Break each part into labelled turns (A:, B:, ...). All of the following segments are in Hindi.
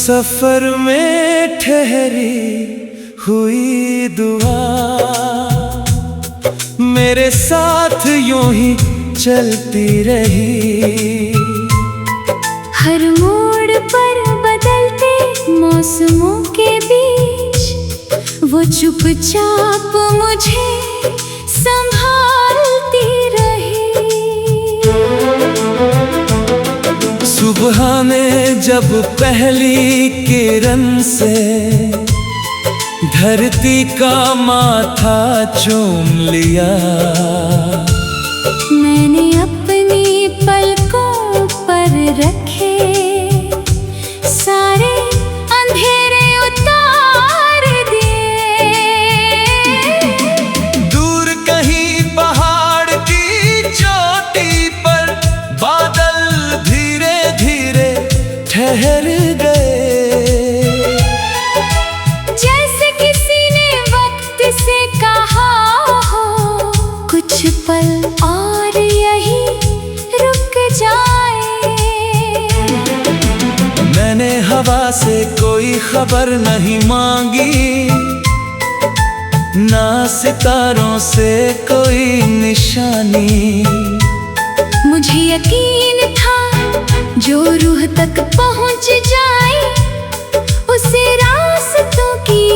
A: सफर में ठहरी हुई दुआ मेरे साथ यूं ही चलती रही।
B: हर मोड़ पर बदलते मौसमों के बीच वो चुपचाप मुझे संभालती रही।
A: सुबह में जब पहली किरण से धरती का माथा चूम लिया,
B: मैंने अपनी पलकों पर रखे सारे अंधेरे उतार दिए।
A: दूर कहीं पहाड़ की चोटी पर बादल धीरे धीरे ठहर गए।
B: जैसे किसी ने वक्त से कहा हो कुछ पल और यही रुक जाए।
A: मैंने हवा से कोई खबर नहीं मांगी, ना सितारों से कोई निशानी।
B: मुझे यकीन था जो रूह तक पहुंच जाए उसे रास्तों की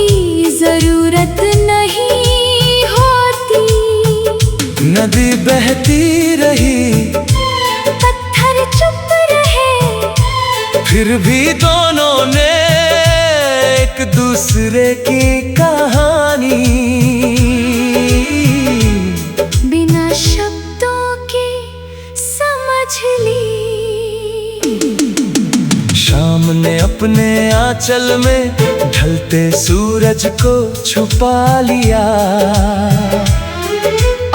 B: जरूरत नहीं होती।
A: नदी बहती रही,
B: पत्थर चुप रहे,
A: फिर भी दोनों ने एक दूसरे की कहानी
B: बिना शब्दों के समझ ली।
A: शाम ने अपने आंचल में ढलते सूरज को छुपा लिया,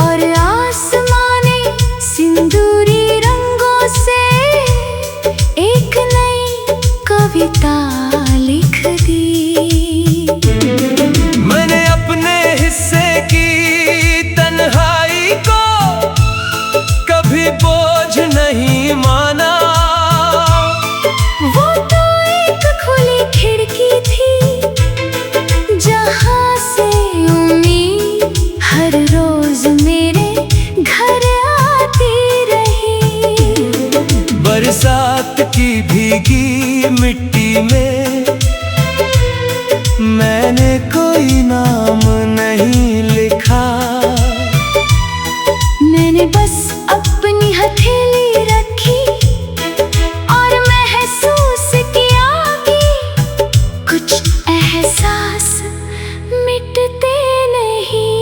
B: और आसमां ने सिंदूरी रंगों से एक नई कविता लिख दी।
A: मैंने अपने हिस्से की तन्हाई को कभी बोझ नहीं माना।
B: वो तो एक खुली खिड़की थी जहां से उम्मीद हर रोज मेरे घर आती रही।
A: बरसात की भीगी मिट्टी में मैंने कोई नाम नहीं लिखा।
B: मैंने बस अपनी हथेली रखी और महसूस किया कि कुछ एहसास मिटते नहीं।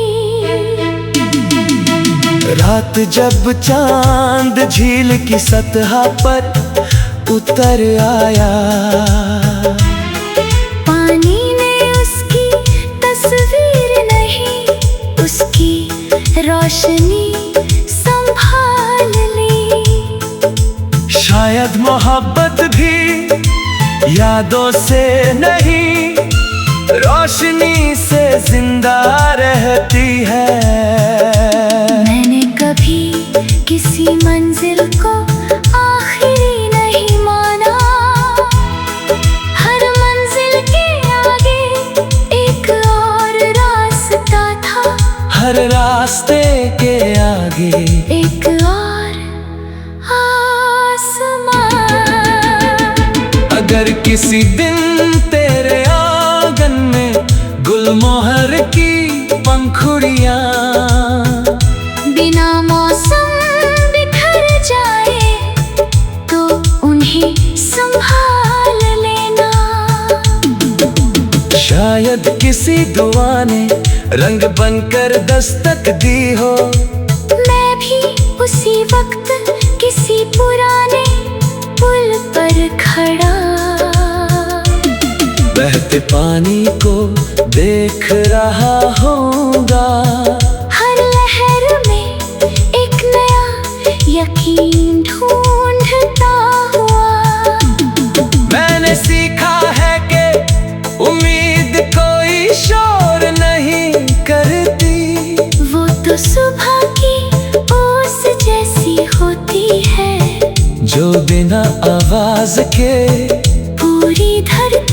A: रात जब चांद झील की सतह पर उतर आया,
B: पानी ने उसकी तस्वीर नहीं उसकी रोशनी संभाल ली।
A: शायद मोहब्बत भी यादों से नहीं रोशनी से जिंदा रहती है।
B: मैंने कभी किसी मंजिल को आखिरी नहीं माना, हर मंजिल के आगे एक और रास्ता था,
A: हर रास्ते के आगे
B: एक और आसमां।
A: अगर किसी दिन तेरे आंगन में गुलमोहर की पंखुड़ियां
B: बिना मौसम बिखर जाए तो उन्हें संभाल लेना।
A: शायद किसी दुआ ने रंग बनकर दस्तक दी हो,
B: मैं भी उसी वक्त किसी पुराने पुल पर खड़ा
A: बहते पानी को देख रहा होगा।
B: हर लहर में एक नया यकीन ढूंढता हुआ।
A: मैंने सीखा है कि उम्मीद कोई शोर नहीं करती,
B: वो तो सुबह की ओस जैसी होती है
A: जो बिना आवाज के
B: पूरी धरती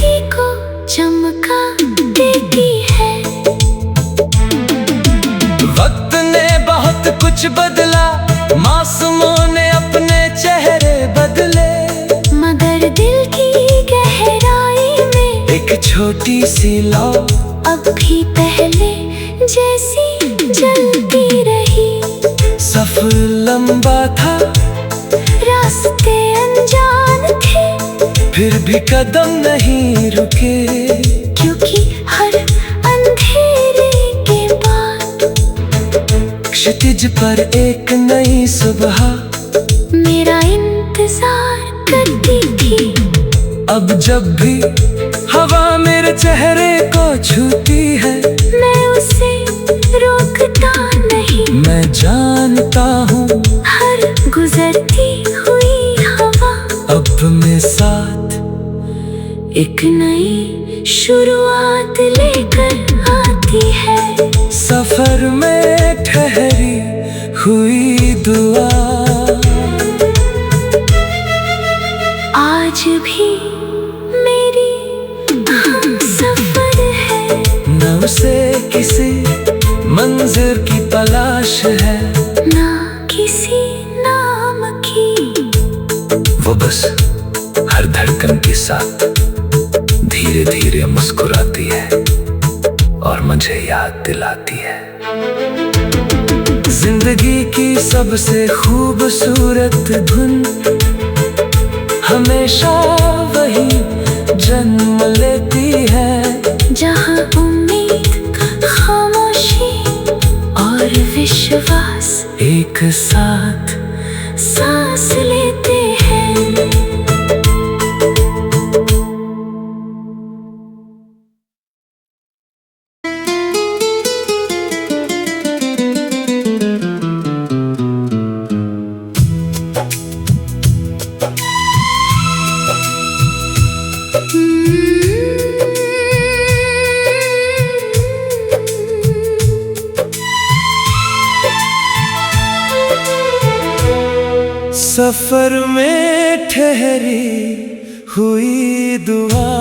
A: छोटी सी लौ
B: अब भी पहले जैसी चलती रही।
A: सफर लंबा था,
B: रास्ते अनजान थे,
A: फिर भी कदम नहीं रुके,
B: क्योंकि हर अंधेरे के बाद
A: क्षितिज पर एक नई सुबह
B: मेरा इंतजार करती थी।
A: अब जब भी हवा मेरे चेहरे को छूती है,
B: मैं उसे रोकता नहीं।
A: मैं जानता हूँ
B: हर गुजरती हुई हवा
A: अब मेरे साथ
B: एक नई शुरुआत लेकर आती है।
A: सफर में ठहरी हुई दुआ
B: आज भी मेरी हमसफर है।
A: न उसे किसी मंजिर की तलाश है,
B: ना किसी नाम की।
A: वो बस हर धड़कन के साथ धीरे धीरे मुस्कुराती है और मुझे याद दिलाती है जिंदगी की सबसे खूबसूरत धुन हमेशा वही जन्म लेती है,
B: जहाँ उम्मीद, खामोशी और विश्वास
A: एक साथ
B: सांस लेते हैं।
A: सफर में ठहरी हुई दुआ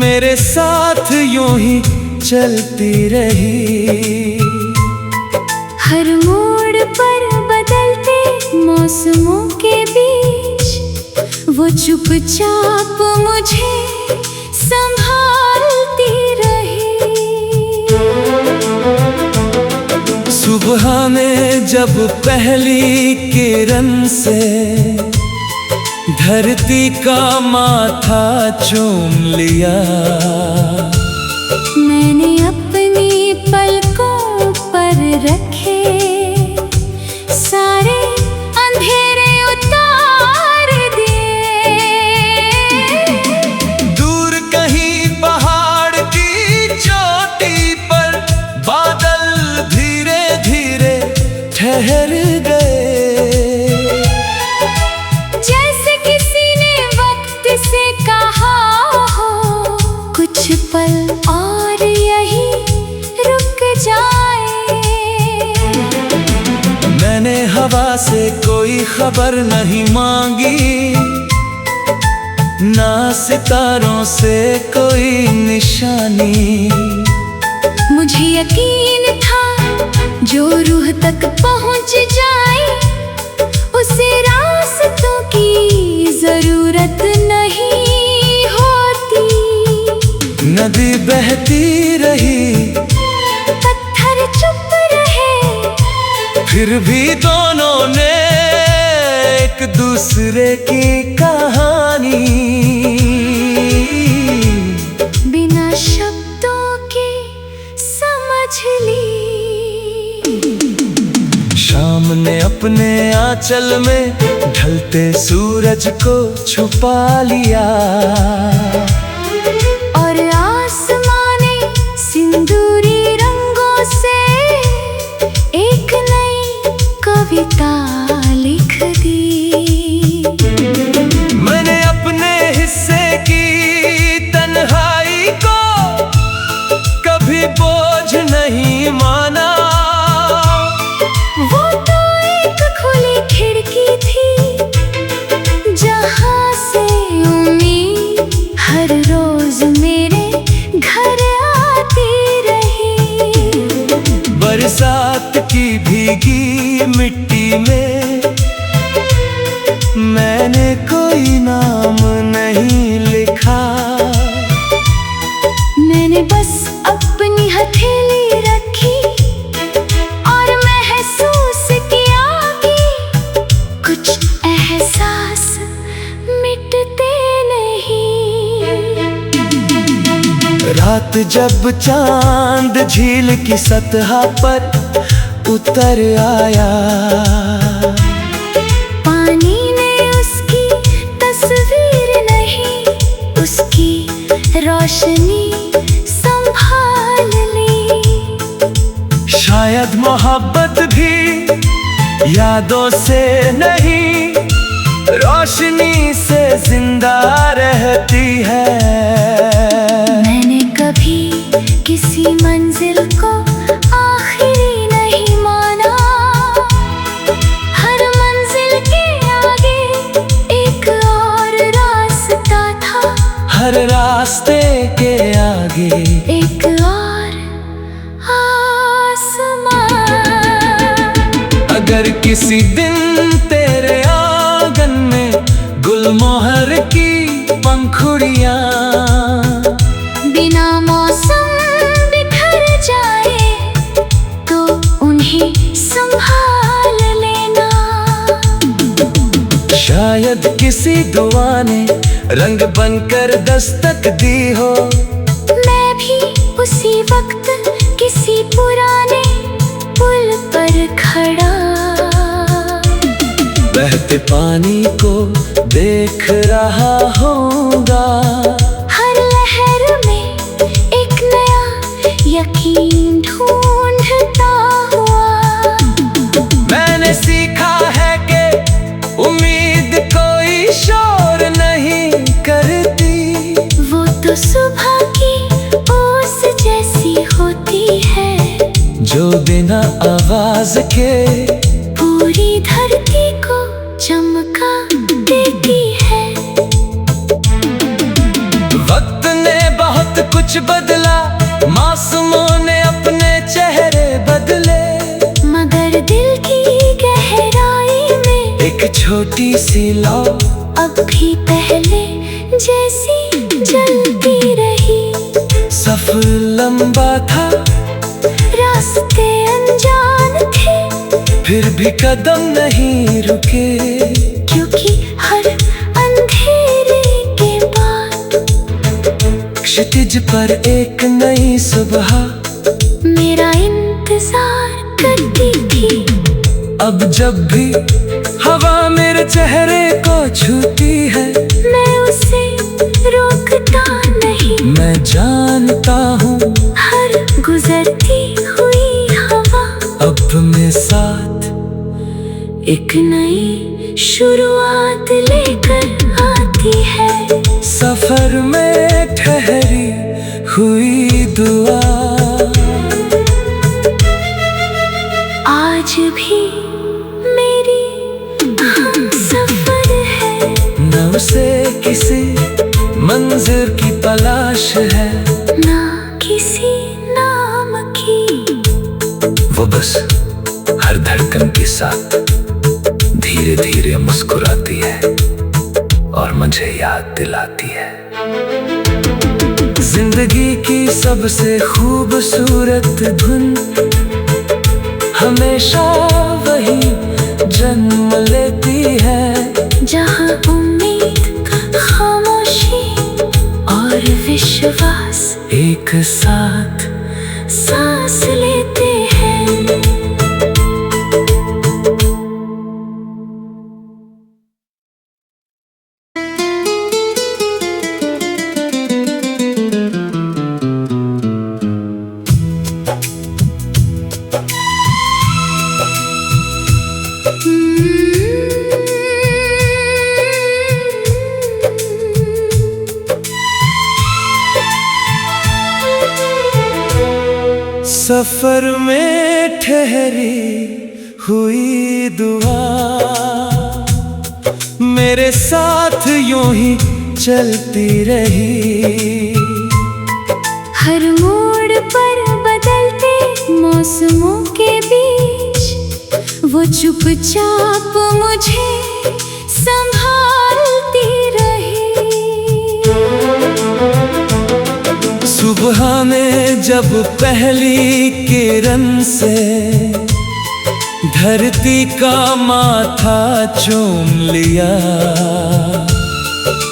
A: मेरे साथ यूं ही चलती रही।
B: हर मोड़ पर बदलते मौसमों के बीच वो चुपचाप मुझे संभालती रही।
A: सुबह में जब पहली किरण से धरती का माथा चूम लिया,
B: मैंने अपनी पलकों पर रखे सारे अंधेरे उतार दिए।
A: दूर कहीं पहाड़ की चोटी पर बादल धीरे धीरे ठहर गए,
B: जैसे किसी ने वक्त से कहा हो कुछ पल और यही रुक जाए।
A: मैंने हवा से कोई खबर नहीं मांगी, ना सितारों से कोई निशानी।
B: मुझे यकीन था जो रूह तक पहुंच जाए उसे रास्तों की जरूरत नहीं होती।
A: नदी बहती रही,
B: पत्थर चुप रहे,
A: फिर भी दोनों ने एक दूसरे की कहानी
B: बिना शब्दों के समझ ली।
A: शाम ने अपने आंचल में ढलते सूरज को छुपा लिया,
B: और आसमां ने सिंदूरी रंगों से एक नई कविता लिख दी।
A: मैंने अपने हिस्से की तन्हाई को कभी बोझ नहीं माना।
B: वो तो एक खुली खिड़की थी जहाँ से उम्मीद हर रोज मेरे घर आती रही।
A: बरसात की भीगी मिट्टी में मैंने कोई नाम नहीं लिखा,
C: रात जब चांद झील की सतह पर उतर आया,
B: पानी ने उसकी तस्वीर नहीं, उसकी रोशनी संभाल ली।
C: शायद मोहब्बत भी यादों से नहीं, रोशनी से जिंदा रहती है।
B: मैंने कभी किसी मंजिल को आखिरी नहीं माना, हर मंजिल के आगे एक और रास्ता था,
C: हर रास्ते के आगे
B: एक और आसमां।
C: अगर किसी दिन तेरे आंगन में गुलमोहर की पंखुड़ियां
B: बिना मौसम बिखर जाए, तो उन्हें संभाल लेना।
C: शायद किसी दुआ ने रंग बनकर दस्तक दी हो,
B: मैं भी उसी वक्त किसी पुराने पुल पर खड़ा,
C: बहते पानी को देख रहा होगा।
B: हर लहर में एक नया यकीन ढूंढता हुआ।
C: मैंने सीखा है कि उम्मीद कोई शोर नहीं करती,
B: वो तो सुबह की ओस जैसी होती है,
C: जो बिना आवाज के
B: पूरी धरती को चमका देती है।
C: वक्त ने बहुत कुछ बदला, मासूमों ने अपने चेहरे बदले,
B: मगर दिल की गहराई में
C: एक छोटी सी लौ
B: अब भी पहले जैसी जलती रही।
C: सफर लंबा था,
B: रास्ते अनजान थे,
C: फिर भी कदम नहीं रुके,
B: क्योंकि हर अंधेरे के बाद
C: क्षितिज पर एक नई सुबह
B: मेरा इंतजार करती थी।
C: अब जब भी हवा मेरे चेहरे को छूती है,
B: मैं उसे रोकता नहीं,
C: मैं जानता हूँ
B: हर गुजरती हुई हवा
C: अब मेरे साथ
B: एक नई शुरुआत लेकर आती है।
C: सफर में ठहरी हुई दुआ
B: आज भी मेरी सफर है,
C: न उसे किसी मंजिल की तलाश है,
B: ना किसी नाम की।
A: वो बस हर धड़कन के साथ धीरे धीरे मुस्कुराती है और मुझे याद दिलाती है।
C: जिंदगी की सबसे खूबसूरत धुन हमेशा वही जन्म लेती है,
B: जहाँ उम्मीद, खामोशी और विश्वास
C: एक साथ
B: सांस लेते हैं।
C: सफर में ठहरी हुई दुआ मेरे साथ यूं ही चलती रही।
B: हर मोड़ पर बदलते मौसमों के बीच वो चुपचाप मुझे संभालती रही।
C: सुबह में जब पहली किरण से धरती का माथा चूम लिया,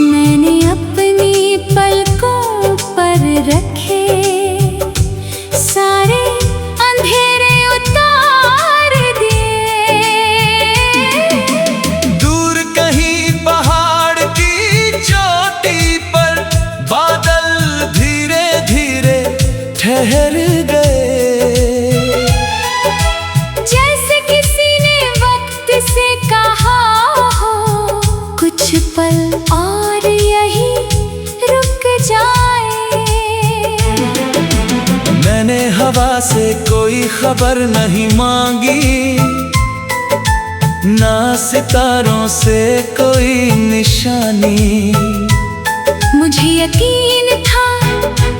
B: मैंने अपनी पलकों पर रखे
C: से कोई खबर नहीं मांगी, ना सितारों से कोई निशानी।
B: मुझे यकीन था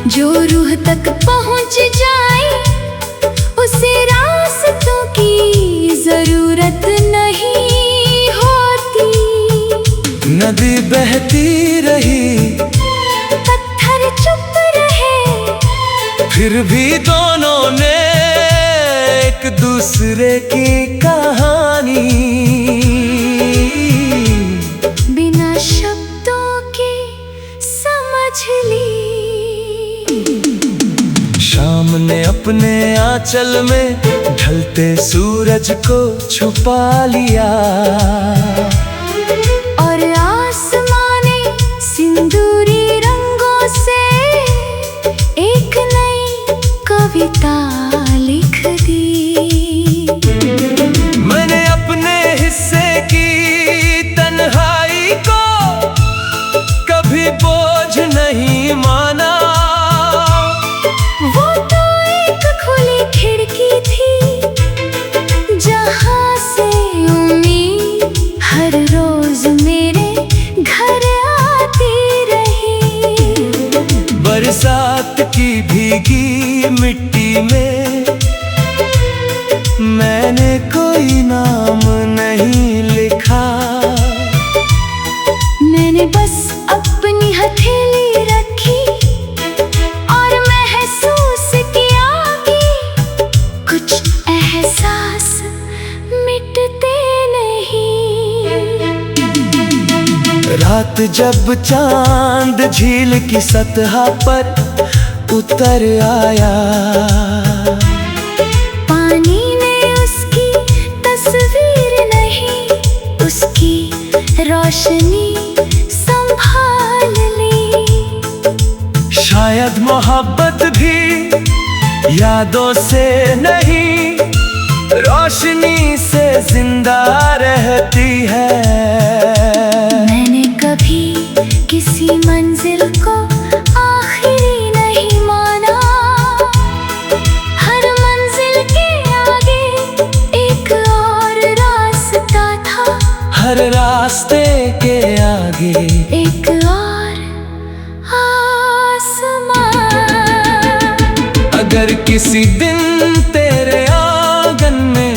B: जो रूह तक पहुंच जाए उसे रास्तों की जरूरत नहीं होती।
C: नदी बहती रही,
B: पत्थर चुप रहे,
C: फिर भी दोनों ने एक दूसरे की कहानी
B: बिना शब्दों के समझ ली।
C: शाम ने अपने आंचल में ढलते सूरज को छुपा लिया,
B: और आसमां ने सिंदूरी रंगों से एक नई कविता लिख दी।
C: मैंने अपने हिस्से की तन्हाई को कभी बोझ नहीं माना।
B: वो तो एक खुली खिड़की थी जहां से उम्मीद हर रोज मेरे घर आती रही।
C: बरसात की भीगी मिट्टी में मैंने कोई नाम नहीं लिखा,
B: मैंने बस अपनी हथेली रखी और महसूस किया कि कुछ एहसास मिटते नहीं।
C: रात जब चांद झील की सतह पर उतर आया,
B: पानी ने उसकी तस्वीर नहीं, उसकी रोशनी संभाल ली।
C: शायद मोहब्बत भी यादों से नहीं, रोशनी से जिंदा रहती है।
B: मैंने कभी किसी मंजिल को आखिरी नहीं माना, हर मंजिल के आगे एक और रास्ता था,
C: हर रास्ते के आगे
B: एक और आसमां।
C: अगर किसी दिन तेरे आंगन में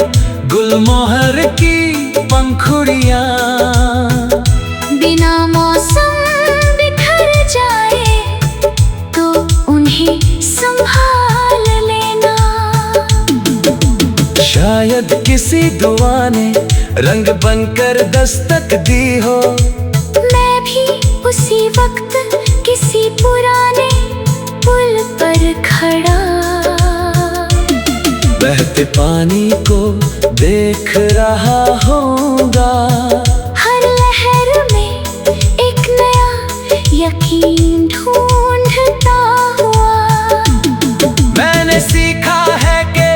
C: गुलमोहर की पंखुड़ियां
B: बिना मौसम बिखर जाए तो उन्हें संभाल लेना।
C: शायद किसी दुआ ने रंग बनकर दस्तक दी हो,
B: मैं भी उसी वक्त किसी पुराने पुल पर खड़ा
C: बहते पानी को देख रहा होगा।
B: हर लहर में एक नया यकीन ढूंढता हुआ।
C: मैंने सीखा है कि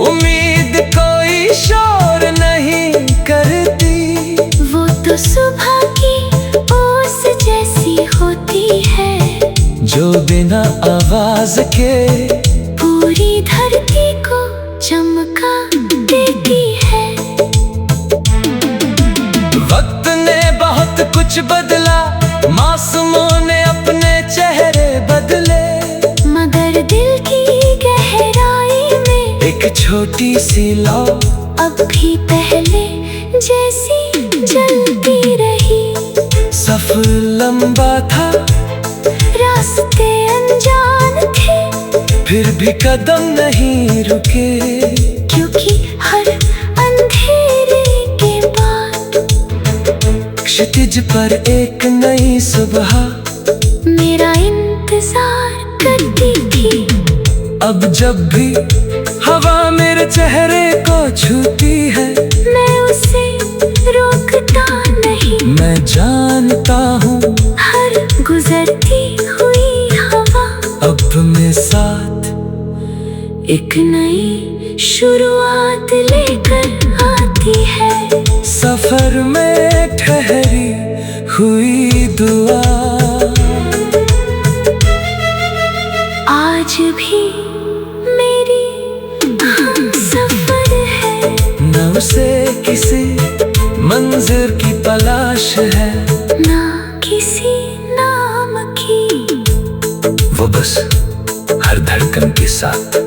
C: उम्मीद कोई शोर नहीं करती,
B: वो तो सुबह की ओस जैसी होती है
C: जो बिना आवाज के
B: पूरी धरती को चमका देती है।
C: वक्त ने बहुत कुछ बदला, मासूमों ने अपने चेहरे बदले,
B: मगर दिल की गहराई में
C: एक छोटी सी लौ
B: अब भी पहले जैसी जलती रही।
C: सफर लंबा था,
B: रास्ते अनजान थे,
C: फिर भी कदम नहीं रुके,
B: क्योंकि हर अंधेरे के बाद
C: क्षितिज पर एक नई सुबह
B: मेरा इंतजार करती थी।
C: अब जब भी हवा मेरे चेहरे को छूती है,
B: मैं उसे रोकता नहीं,
C: मैं जानता हूँ
B: हर गुजरती हुई हवा
C: अब में साथ
B: एक नई शुरुआत लेकर आती है।
C: सफर में ठहरी हुई दुआ
B: आज भी मेरी
C: से किसी मंजिर की तलाश है,
B: ना किसी नाम की।
A: वो बस हर धड़कन के साथ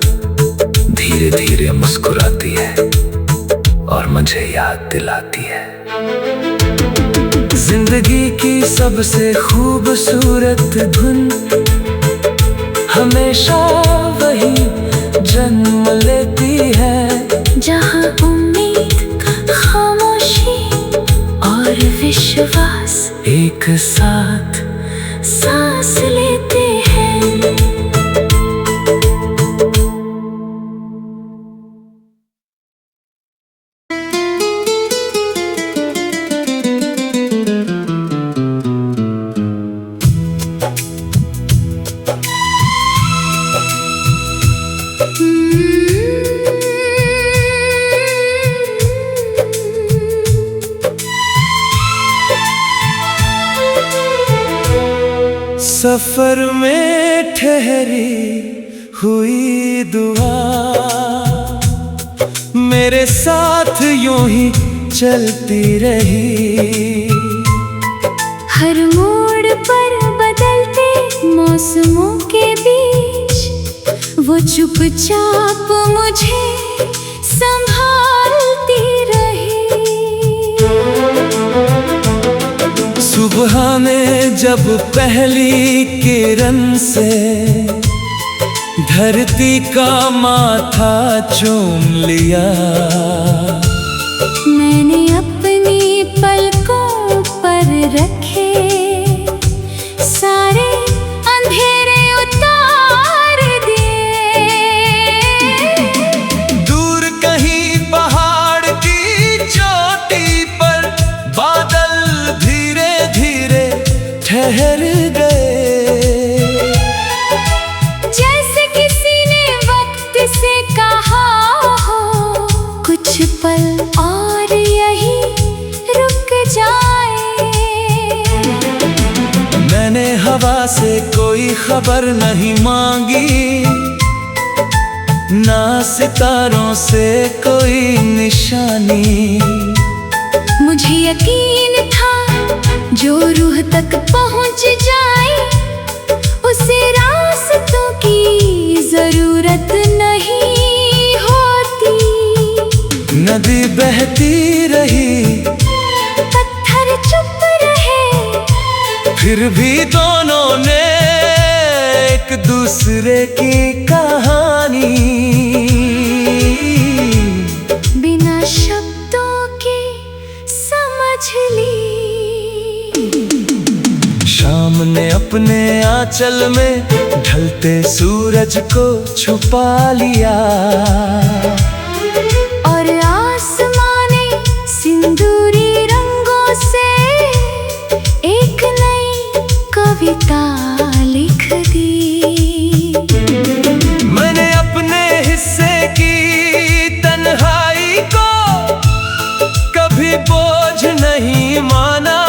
A: धीरे धीरे मुस्कुराती है और मुझे याद दिलाती है।
C: जिंदगी की सबसे खूबसूरत धुन हमेशा वही जन्म लेती है,
B: जहाँ उम्मीद, खामोशी और विश्वास
C: एक साथ
B: सांस लेते हैं।
C: सफर में ठहरी हुई दुआ मेरे साथ यूं ही चलती रही।
B: हर मोड़ पर बदलते मौसमों के बीच वो चुपचाप मुझे संभालती रही।
C: सुबह ने जब पहली किरण से धरती का माथा चूम लिया,
B: मैंने अपनी पलकों पर रखे सारे अंधेरे उतार दिए।
C: दूर कहीं पहाड़ की चोटी पर बादल धीरे धीरे ठहर गए,
B: जैसे किसी ने वक्त से कहा हो कुछ पल और यही रुक जाए।
C: मैंने हवा से कोई खबर नहीं मांगी, ना सितारों से कोई निशानी।
B: मुझे यकीन था जो रूह तक पहुंच जाए उसे रास्तों की जरूरत नहीं होती।
C: नदी बहती रही,
B: पत्थर चुप रहे,
C: फिर भी दोनों ने एक दूसरे की कहानी
B: बिना शब्दों के समझ ली।
C: शाम ने अपने आंचल में ढलते सूरज को छुपा लिया,
B: और आसमां ने सिंदूरी रंगों से एक नई कविता लिख दी।
C: मैंने अपने हिस्से की तन्हाई को कभी बोझ नहीं माना।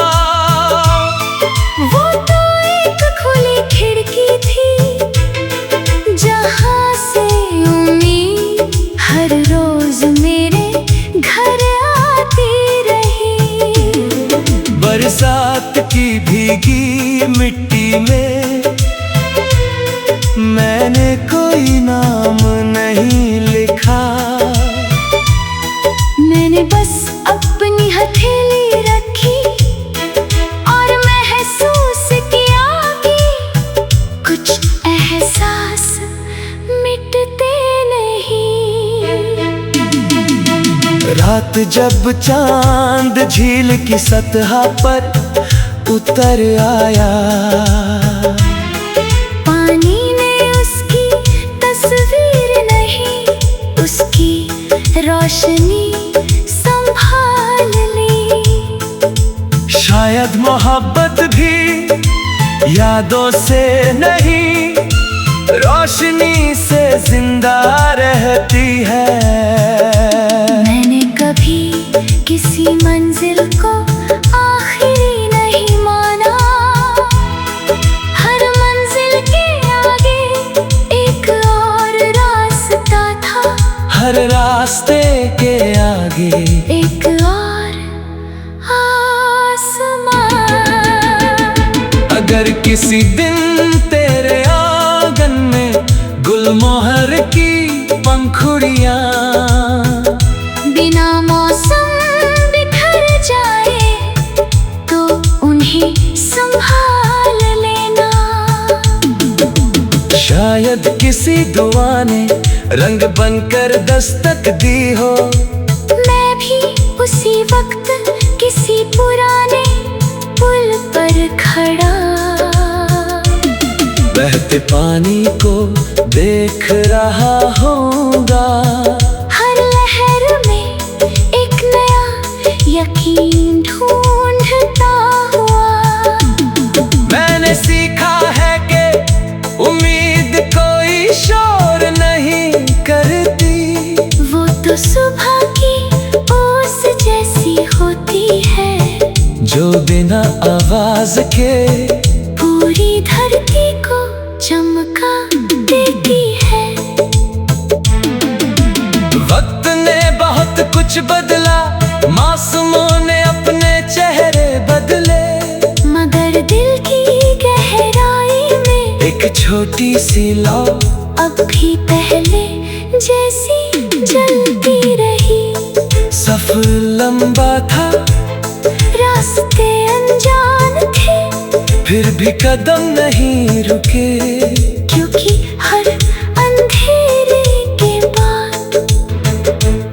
B: वो तो एक खुली खिड़की थी जहां से उम्मीद हर रोज मेरे घर आती रही।
C: बरसात की भीगी मिट्टी में मैंने कोई नाम नहीं लिखा,
B: मैंने बस अपनी हथेली रखी और महसूस किया कि कुछ एहसास मिटते नहीं।
C: रात जब चांद झील की सतह पर उतर आया,
B: पानी ने उसकी तस्वीर नहीं उसकी रोशनी संभाल ली।
C: शायद मोहब्बत भी यादों से नहीं रोशनी से जिंदा रहती है।
B: मैंने कभी किसी मंजिल को आखिरी नहीं माना, हर मंजिल के आगे एक और रास्ता था,
C: हर रास्ते के आगे
B: एक और आसमां।
C: अगर किसी दिन तेरे आंगन में गुलमोहर की पंखुड़ियां
B: बिना मौसम बिखर जाए तो उन्हें संभाल लेना।
C: शायद किसी दुआ ने रंग बनकर दस्तक दी हो,
B: मैं भी उसी वक्त किसी पुराने पुल पर खड़ा
C: बहते पानी को देख रहा होगा।
B: हर लहर में एक नया यकीन ढूंढता हुआ।
C: मैंने सीखा है कि उम्मीद कोई शोर नहीं करती,
B: वो तो सुबह की ओस जैसी होती है
C: जो बिना आवाज के
B: पूरी धरती को चमका देती है।
C: वक्त ने बहुत कुछ बदला, मासूमों ने अपने चेहरे बदले,
B: मगर दिल की गहराई में
C: एक छोटी सी लौ
B: अब भी पहले जैसी जलती रही।
C: सफर लंबा था,
B: रास्ते अनजान थे,
C: फिर भी कदम नहीं रुके,
B: क्योंकि हर अंधेरे के बाद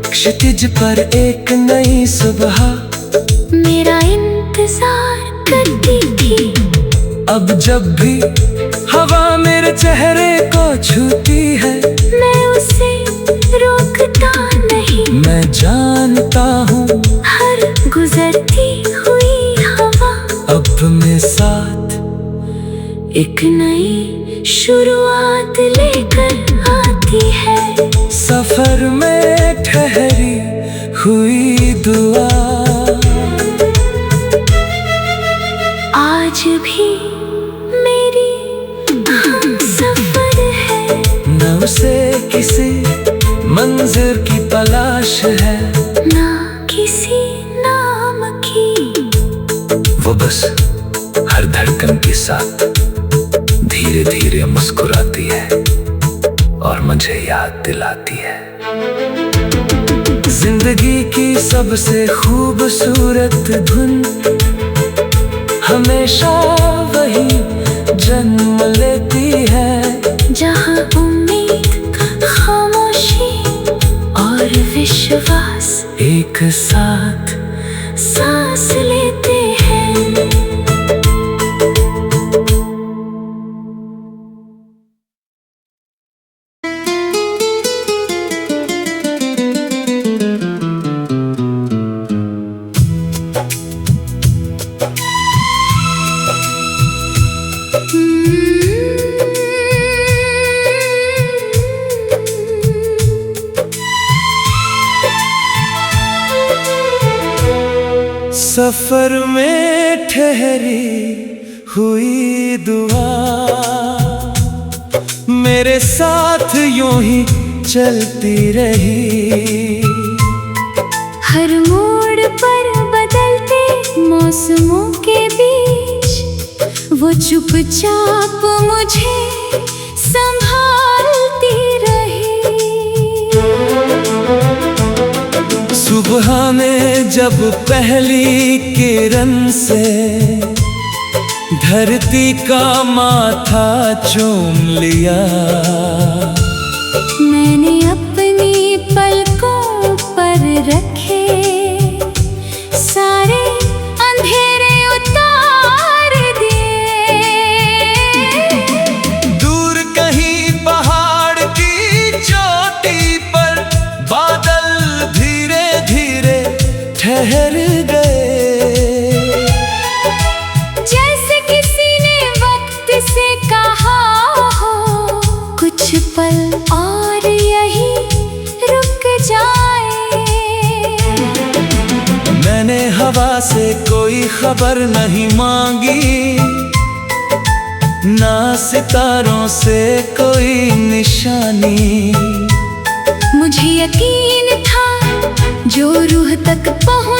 C: क्षितिज पर एक नई सुबह
B: मेरा इंतजार करती थी।
C: अब जब भी हवा मेरे चेहरे को छूती है,
B: मैं उसे रोकता नहीं,
C: मैं जानता हूँ
B: हर गुजरती हुई हवा
C: अब मेरे साथ
B: एक नई शुरुआत लेकर आती है।
C: सफर में ठहरी हुई दुआ
B: आज भी मेरी सफर है,
C: न उसे किसी मंजिल की तलाश है,
B: ना किसी नाम की।
A: वो बस हर धड़कन के साथ धीरे धीरे मुस्कुराती है और मुझे याद दिलाती है
C: जिंदगी की सबसे खूबसूरत धुन हमेशा वही जन्म लेती है,
B: जहाँ उम्मीद, खामोशी और विश्वास
C: एक साथ
B: सांस लेते हैं।
C: सफर में ठहरी हुई दुआ मेरे साथ यूं ही चलती रही।
B: हर मोड़ पर बदलते मौसमों के बीच वो चुपचाप मुझे संभालती रही।
C: सुबह में जब पहली किरण से धरती का माथा चूम लिया,
B: मैंने अपनी पलकों पर रखे सारे अंधेरे उतार दिए।
C: दूर कहीं पहाड़ की चोटी पर बादल धीरे धीरे ठहर गए,
B: जैसे किसी ने वक्त से कहा हो कुछ पल और यही रुक जाए।
C: मैंने हवा से कोई खबर नहीं मांगी, ना सितारों से कोई निशानी।
B: मुझे यकीन था जो रूह तक पहुँच